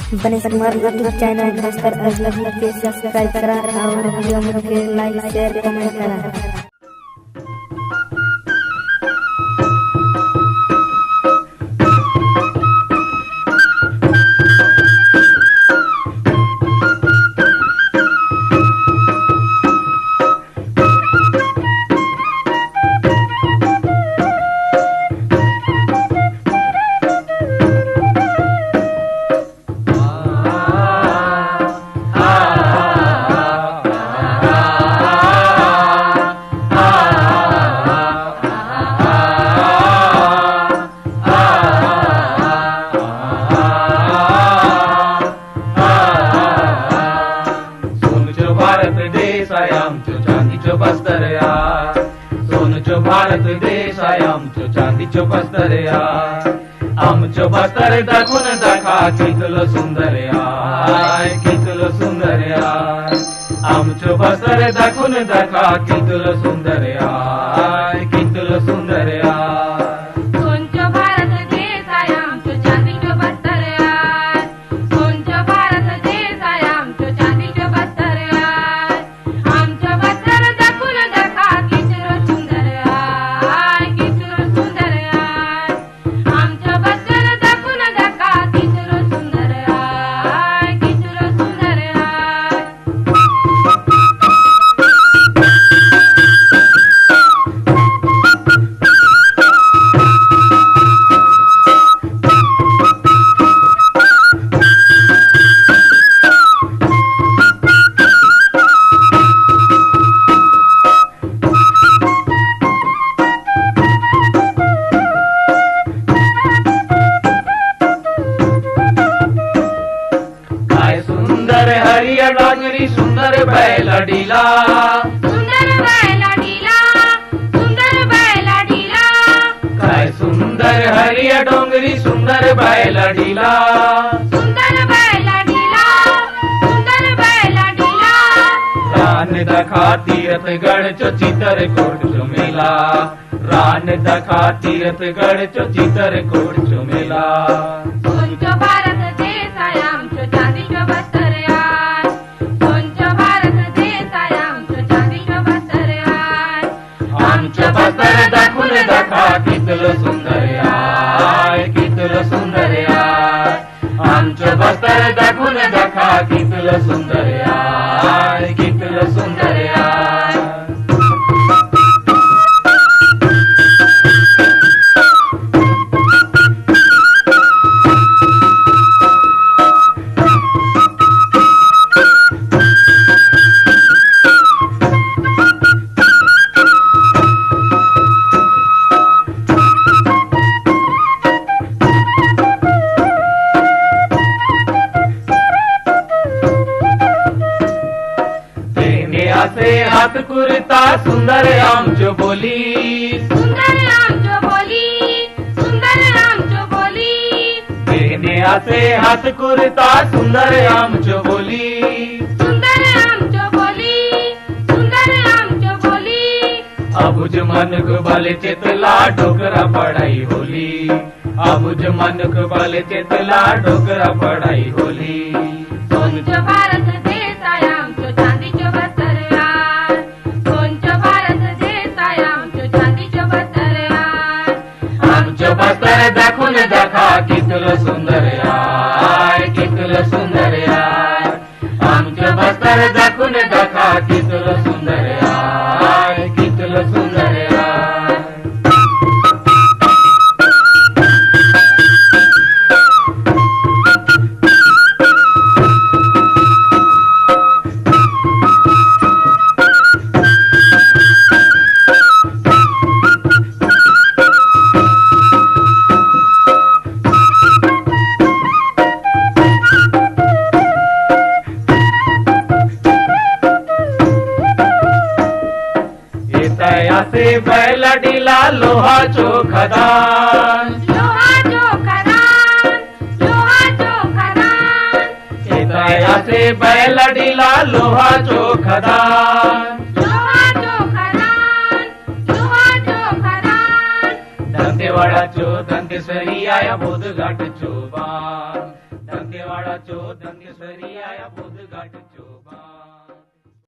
बने हमारे YouTube channel दोस्तर अजलब के subscribe करा और वीडियो के लाइक शेयर कमेंट करा। चांदीचो बस्तर यार, सोनूचो भारत देश आहे आमचो चांदीचो बस्तर यार, आमचो बस्तर दाखवून दाखा कितलो सुंदर यार, कितलो सुंदर यार, आमचो बस्तर दाखवून दाखा कितलो सुंदर यार, कितलो सुंदर यार। हरिया डांगरी सुंदर बैला डीला, सुंदर बैला डीला, सुंदर बैला डीला, काय सुंदर हरिया डोंगरी सुंदर बैला डीला, सुंदर बैला डीला, सुंदर बैला डीला, रान दखा तीरथ गढ़ चो चितर कोट चो मेला, रान दखा तीरथ गढ़ चो चितर कोट चो मेला। सोनचो भारत देश आहे आमचो चांदीचो बस्तर यार, सोनचो भारत देश आहे आमचो चांदीचो बस्तर यार, आमचो बस्तर दाखवून दाखा कितलो सुंदर यार, कितलो सुंदर यार, आमचो बस्तर दाखवून दाखा कितलो सुंदर यार, कितलो सुंदर यार। से हाथ कुर्ता सुंदर आमचो बोली, सुंदर आमचो बोली, सुंदर आमचो बोली, देने आसे हाथ कुर्ता सुंदर आमचो बोली, सुंदर आमचो बोली, सुंदर आमचो बोली, अबुज मनक बाले चेतला डोकरा पढ़ाई होली, अबुज मनक बाले चेतला डोकरा पढ़ाई होली। सोनचो भारत देश आहे आमचो चांदीचो बस्तर यार, सोनचो भारत देश आहे आमचो चांदीचो बस्तर यार, आमचो बस्तर दाखवून दाखा कितलो सुंदर यार, कितलो सुंदर यार, आमचो बस्तर दाखवून दाखा कितलो सुंदर यार, कितलो सुंदर यार। से बैला डीला लोहा चो खदान, लोहा चो खदान, लोहा चो खदान, से बैला डीला लोहा चो खदान, लोहा चो खदान, लोहा चो खदान, दंतेवाडा चो दंतेश्वरी आया बोध घाट चो बान। दंतेवाडा चो दंतेश्वरी आया बुध घाट चो